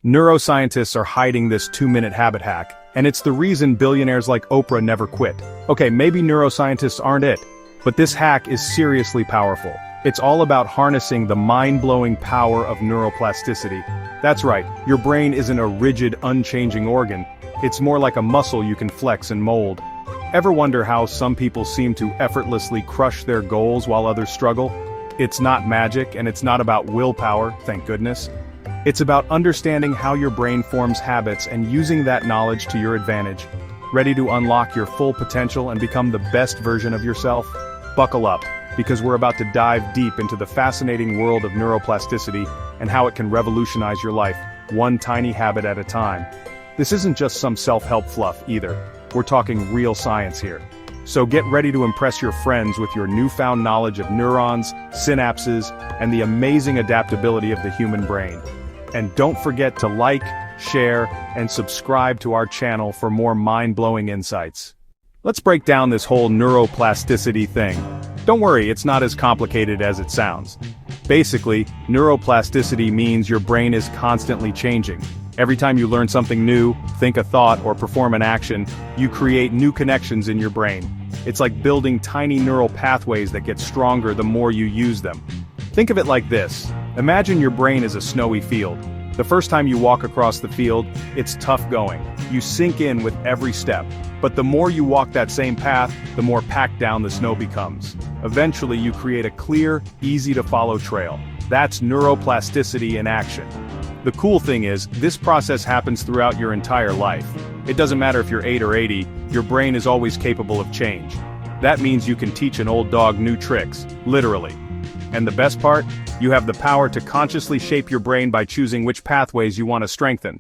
Neuroscientists are hiding this 2-minute habit hack, and it's the reason billionaires like Oprah never quit. Okay, maybe neuroscientists aren't it, but this hack is seriously powerful. It's all about harnessing the mind-blowing power of neuroplasticity. That's right, your brain isn't a rigid, unchanging organ. It's more like a muscle you can flex and mold. Ever wonder how some people seem to effortlessly crush their goals while others struggle? It's not magic, and it's not about willpower, thank goodness. It's about understanding how your brain forms habits and using that knowledge to your advantage. Ready to unlock your full potential and become the best version of yourself? Buckle up, because we're about to dive deep into the fascinating world of neuroplasticity and how it can revolutionize your life, one tiny habit at a time. This isn't just some self-help fluff either. We're talking real science here. So get ready to impress your friends with your newfound knowledge of neurons, synapses, and the amazing adaptability of the human brain. And don't forget to like, share, and subscribe to our channel for more mind-blowing insights. Let's break down this whole neuroplasticity thing. Don't worry, it's not as complicated as it sounds. Basically, neuroplasticity means your brain is constantly changing. Every time you learn something new, think a thought, or perform an action, you create new connections in your brain. It's like building tiny neural pathways that get stronger the more you use them. Think of it like this. Imagine your brain is a snowy field. The first time you walk across the field, it's tough going. You sink in with every step. But the more you walk that same path, the more packed down the snow becomes. Eventually you create a clear, easy-to-follow trail. That's neuroplasticity in action. The cool thing is, this process happens throughout your entire life. It doesn't matter if you're 8 or 80, your brain is always capable of change. That means you can teach an old dog new tricks, literally. And the best part? You have the power to consciously shape your brain by choosing which pathways you want to strengthen.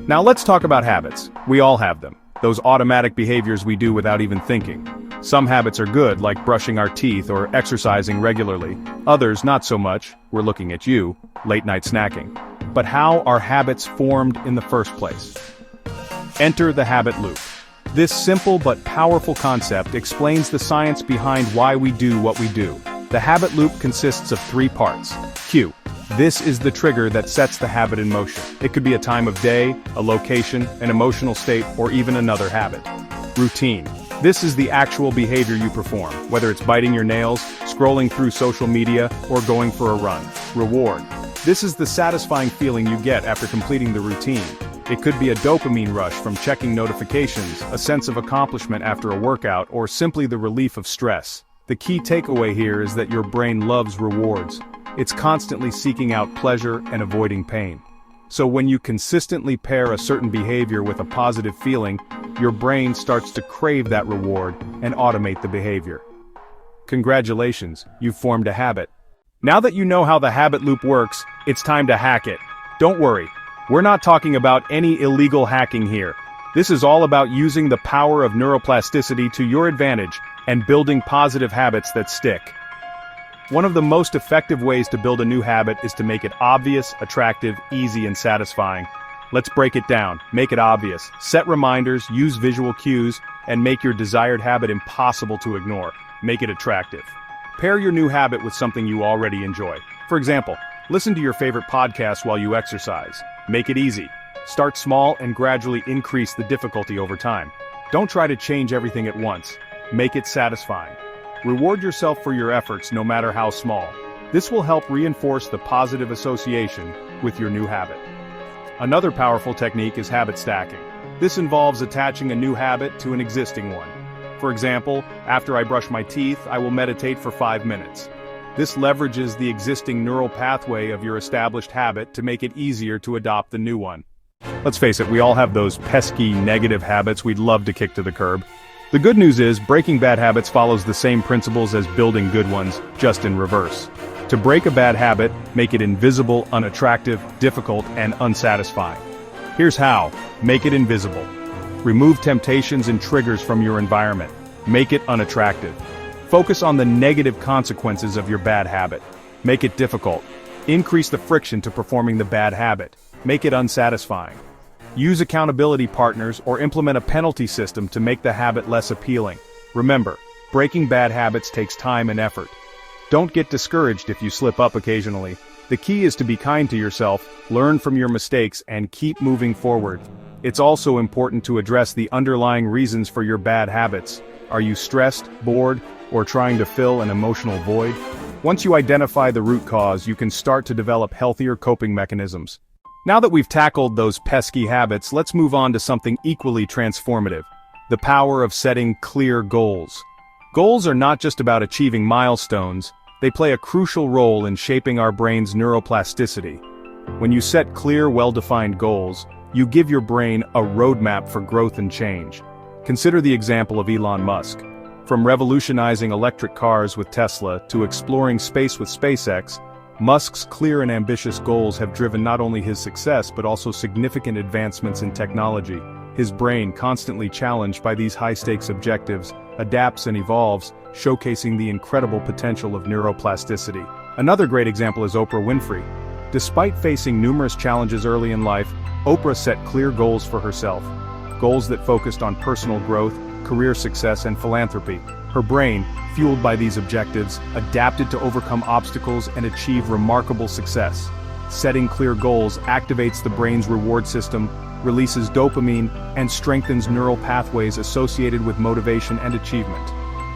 Now let's talk about habits. We all have them. Those automatic behaviors we do without even thinking. Some habits are good, like brushing our teeth or exercising regularly. Others, not so much. We're looking at you, late-night snacking. But how are habits formed in the first place? Enter the habit loop. This simple but powerful concept explains the science behind why we do what we do. The habit loop consists of 3 parts. Cue. This is the trigger that sets the habit in motion. It could be a time of day, a location, an emotional state, or even another habit. Routine. This is the actual behavior you perform, whether it's biting your nails, scrolling through social media, or going for a run. Reward. This is the satisfying feeling you get after completing the routine. It could be a dopamine rush from checking notifications, a sense of accomplishment after a workout, or simply the relief of stress. The key takeaway here is that your brain loves rewards. It's constantly seeking out pleasure and avoiding pain. So when you consistently pair a certain behavior with a positive feeling, your brain starts to crave that reward and automate the behavior. Congratulations, you've formed a habit. Now that you know how the habit loop works, it's time to hack it. Don't worry, we're not talking about any illegal hacking here. This is all about using the power of neuroplasticity to your advantage and building positive habits that stick. One of the most effective ways to build a new habit is to make it obvious, attractive, easy, and satisfying. Let's break it down. Make it obvious. Set reminders, use visual cues, and make your desired habit impossible to ignore. Make it attractive. Pair your new habit with something you already enjoy. For example, listen to your favorite podcast while you exercise. Make it easy. Start small and gradually increase the difficulty over time. Don't try to change everything at once. Make it satisfying. Reward yourself for your efforts, no matter how small. This will help reinforce the positive association with your new habit. Another powerful technique is habit stacking. This involves attaching a new habit to an existing one. For example, after I brush my teeth, I will meditate for 5 minutes. This leverages the existing neural pathway of your established habit to make it easier to adopt the new one. Let's face it, we all have those pesky, negative habits we'd love to kick to the curb. The good news is, breaking bad habits follows the same principles as building good ones, just in reverse. To break a bad habit, make it invisible, unattractive, difficult, and unsatisfying. Here's how. Make it invisible. Remove temptations and triggers from your environment. Make it unattractive. Focus on the negative consequences of your bad habit. Make it difficult. Increase the friction to performing the bad habit. Make it unsatisfying. Use accountability partners or implement a penalty system to make the habit less appealing. Remember, breaking bad habits takes time and effort. Don't get discouraged if you slip up occasionally. The key is to be kind to yourself, learn from your mistakes, and keep moving forward. It's also important to address the underlying reasons for your bad habits. Are you stressed, bored, or trying to fill an emotional void? Once you identify the root cause, you can start to develop healthier coping mechanisms. Now that we've tackled those pesky habits, let's move on to something equally transformative: the power of setting clear goals. Goals are not just about achieving milestones, they play a crucial role in shaping our brain's neuroplasticity. When you set clear, well-defined goals, you give your brain a roadmap for growth and change. Consider the example of Elon Musk. From revolutionizing electric cars with Tesla to exploring space with SpaceX, Musk's clear and ambitious goals have driven not only his success but also significant advancements in technology. His brain, constantly challenged by these high-stakes objectives, adapts and evolves, showcasing the incredible potential of neuroplasticity. Another great example is Oprah Winfrey. Despite facing numerous challenges early in life, Oprah set clear goals for herself. Goals that focused on personal growth, career success, and philanthropy. Her brain, fueled by these objectives, adapted to overcome obstacles and achieve remarkable success. Setting clear goals activates the brain's reward system, releases dopamine, and strengthens neural pathways associated with motivation and achievement.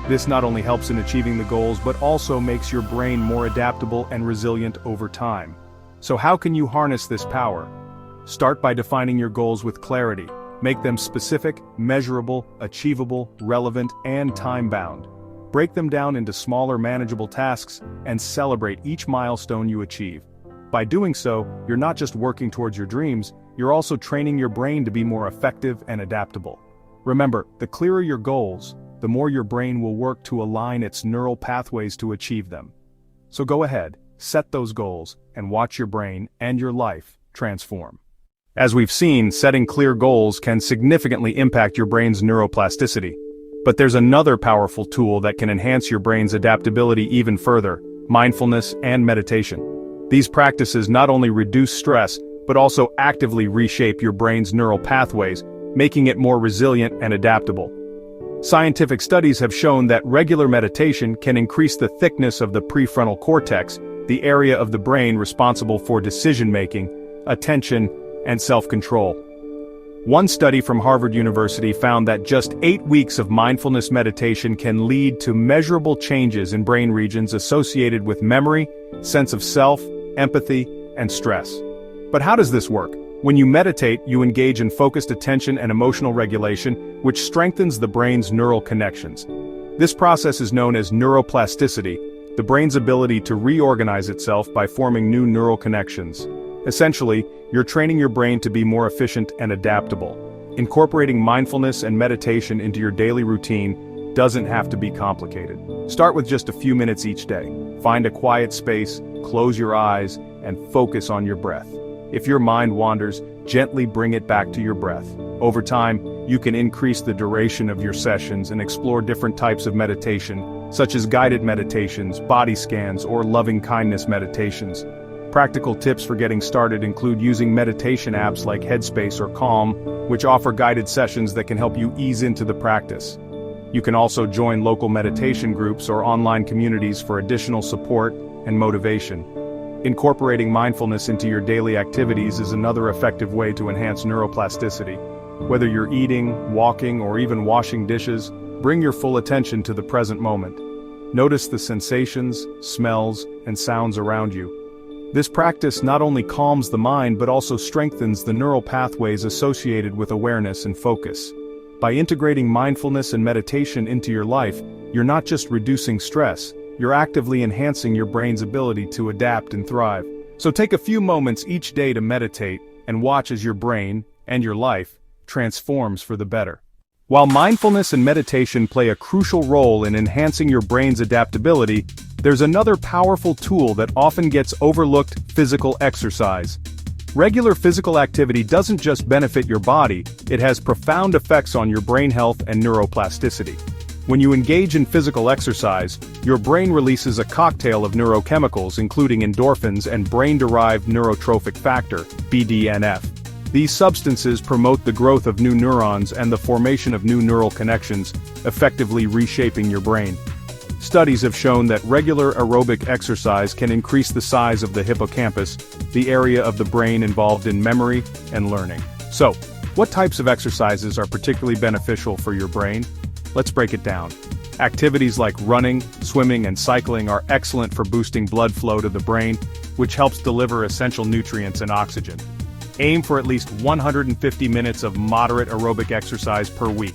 This not only helps in achieving the goals but also makes your brain more adaptable and resilient over time. So how can you harness this power? Start by defining your goals with clarity. Make them specific, measurable, achievable, relevant, and time-bound. Break them down into smaller, manageable tasks, and celebrate each milestone you achieve. By doing so, you're not just working towards your dreams, you're also training your brain to be more effective and adaptable. Remember, the clearer your goals, the more your brain will work to align its neural pathways to achieve them. So go ahead, set those goals, and watch your brain and your life transform. As we've seen, setting clear goals can significantly impact your brain's neuroplasticity. But there's another powerful tool that can enhance your brain's adaptability even further: mindfulness and meditation. These practices not only reduce stress, but also actively reshape your brain's neural pathways, making it more resilient and adaptable. Scientific studies have shown that regular meditation can increase the thickness of the prefrontal cortex, the area of the brain responsible for decision-making, attention, and self-control. One study from Harvard University found that just 8 weeks of mindfulness meditation can lead to measurable changes in brain regions associated with memory, sense of self, empathy, and stress. But how does this work? When you meditate, you engage in focused attention and emotional regulation, which strengthens the brain's neural connections. This process is known as neuroplasticity, the brain's ability to reorganize itself by forming new neural connections. Essentially, you're training your brain to be more efficient and adaptable. Incorporating mindfulness and meditation into your daily routine doesn't have to be complicated. Start with just a few minutes each day. Find a quiet space, close your eyes, and focus on your breath. If your mind wanders, gently bring it back to your breath. Over time, you can increase the duration of your sessions and explore different types of meditation, such as guided meditations, body scans, or loving-kindness meditations. Practical tips for getting started include using meditation apps like Headspace or Calm, which offer guided sessions that can help you ease into the practice. You can also join local meditation groups or online communities for additional support and motivation. Incorporating mindfulness into your daily activities is another effective way to enhance neuroplasticity. Whether you're eating, walking, or even washing dishes, bring your full attention to the present moment. Notice the sensations, smells, and sounds around you. This practice not only calms the mind but also strengthens the neural pathways associated with awareness and focus. By integrating mindfulness and meditation into your life, you're not just reducing stress, you're actively enhancing your brain's ability to adapt and thrive. So take a few moments each day to meditate and watch as your brain, and your life, transforms for the better. While mindfulness and meditation play a crucial role in enhancing your brain's adaptability, there's another powerful tool that often gets overlooked: physical exercise. Regular physical activity doesn't just benefit your body, it has profound effects on your brain health and neuroplasticity. When you engage in physical exercise, your brain releases a cocktail of neurochemicals including endorphins and brain-derived neurotrophic factor, BDNF. These substances promote the growth of new neurons and the formation of new neural connections, effectively reshaping your brain. Studies have shown that regular aerobic exercise can increase the size of the hippocampus, the area of the brain involved in memory and learning. So, what types of exercises are particularly beneficial for your brain? Let's break it down. Activities like running, swimming, and cycling are excellent for boosting blood flow to the brain, which helps deliver essential nutrients and oxygen. Aim for at least 150 minutes of moderate aerobic exercise per week.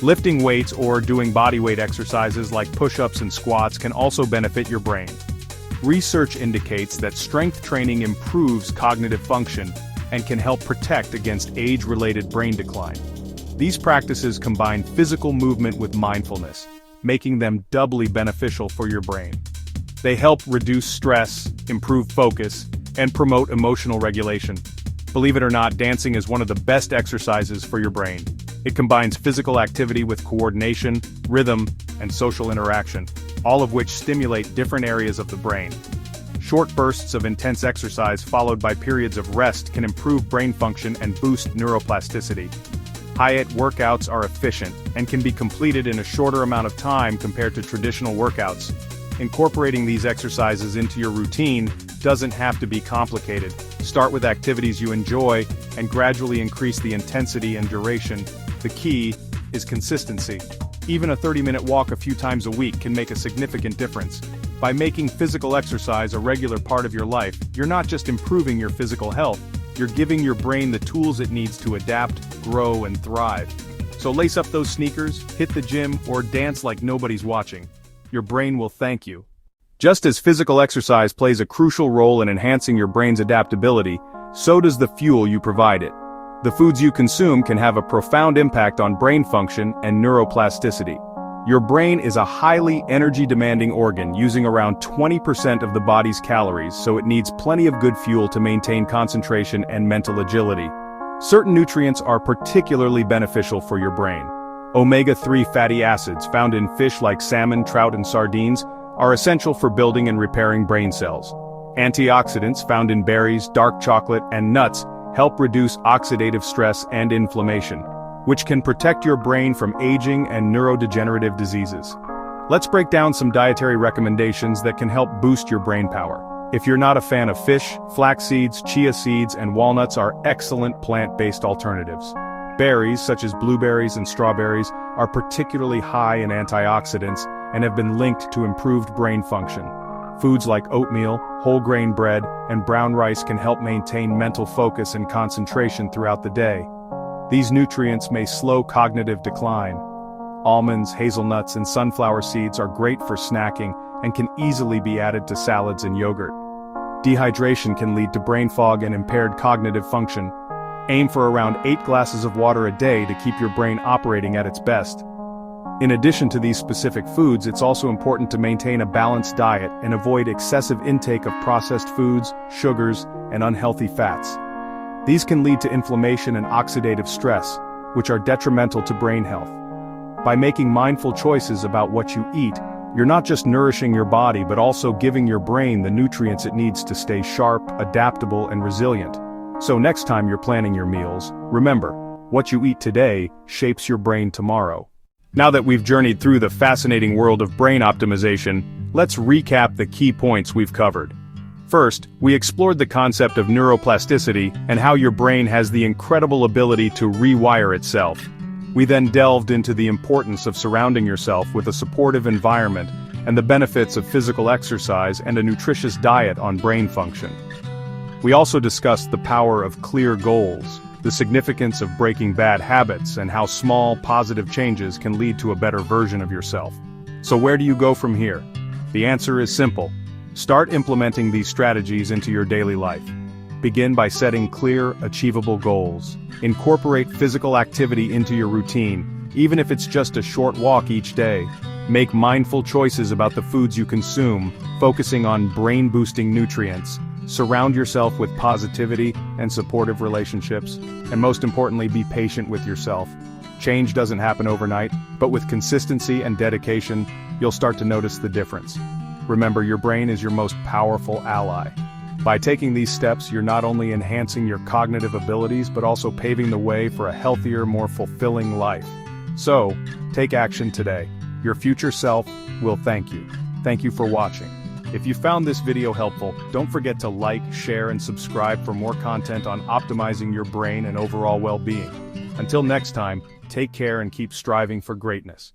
Lifting weights or doing bodyweight exercises like push-ups and squats can also benefit your brain. Research indicates that strength training improves cognitive function and can help protect against age-related brain decline. These practices combine physical movement with mindfulness, making them doubly beneficial for your brain. They help reduce stress, improve focus, and promote emotional regulation. Believe it or not, dancing is one of the best exercises for your brain. It combines physical activity with coordination, rhythm, and social interaction, all of which stimulate different areas of the brain. Short bursts of intense exercise followed by periods of rest can improve brain function and boost neuroplasticity. HIIT workouts are efficient and can be completed in a shorter amount of time compared to traditional workouts. Incorporating these exercises into your routine doesn't have to be complicated. Start with activities you enjoy and gradually increase the intensity and duration. The key is consistency. Even a 30-minute walk a few times a week can make a significant difference. By making physical exercise a regular part of your life, you're not just improving your physical health, you're giving your brain the tools it needs to adapt, grow, and thrive. So lace up those sneakers, hit the gym, or dance like nobody's watching. Your brain will thank you. Just as physical exercise plays a crucial role in enhancing your brain's adaptability, so does the fuel you provide it. The foods you consume can have a profound impact on brain function and neuroplasticity. Your brain is a highly energy-demanding organ, using around 20% of the body's calories, so it needs plenty of good fuel to maintain concentration and mental agility. Certain nutrients are particularly beneficial for your brain. Omega-3 fatty acids found in fish like salmon, trout, and sardines are essential for building and repairing brain cells. Antioxidants found in berries, dark chocolate, and nuts help reduce oxidative stress and inflammation, which can protect your brain from aging and neurodegenerative diseases. Let's break down some dietary recommendations that can help boost your brain power. If you're not a fan of fish, flax seeds, chia seeds, and walnuts are excellent plant-based alternatives. Berries, such as blueberries and strawberries, are particularly high in antioxidants and have been linked to improved brain function. Foods like oatmeal, whole grain bread, and brown rice can help maintain mental focus and concentration throughout the day. These nutrients may slow cognitive decline. Almonds, hazelnuts, and sunflower seeds are great for snacking and can easily be added to salads and yogurt. Dehydration can lead to brain fog and impaired cognitive function. Aim for around 8 glasses of water a day to keep your brain operating at its best. In addition to these specific foods, it's also important to maintain a balanced diet and avoid excessive intake of processed foods, sugars, and unhealthy fats. These can lead to inflammation and oxidative stress, which are detrimental to brain health. By making mindful choices about what you eat, you're not just nourishing your body but also giving your brain the nutrients it needs to stay sharp, adaptable, and resilient. So next time you're planning your meals, remember, what you eat today shapes your brain tomorrow. Now that we've journeyed through the fascinating world of brain optimization, let's recap the key points we've covered. First, we explored the concept of neuroplasticity and how your brain has the incredible ability to rewire itself. We then delved into the importance of surrounding yourself with a supportive environment and the benefits of physical exercise and a nutritious diet on brain function. We also discussed the power of clear goals, the significance of breaking bad habits, and how small, positive changes can lead to a better version of yourself. So where do you go from here? The answer is simple. Start implementing these strategies into your daily life. Begin by setting clear, achievable goals. Incorporate physical activity into your routine, even if it's just a short walk each day. Make mindful choices about the foods you consume, focusing on brain-boosting nutrients. Surround yourself with positivity and supportive relationships, and most importantly, be patient with yourself. Change doesn't happen overnight, but with consistency and dedication, you'll start to notice the difference. Remember, your brain is your most powerful ally. By taking these steps, you're not only enhancing your cognitive abilities, but also paving the way for a healthier, more fulfilling life. So, take action today. Your future self will thank you. Thank you for watching. If you found this video helpful, don't forget to like, share, and subscribe for more content on optimizing your brain and overall well-being. Until next time, take care and keep striving for greatness.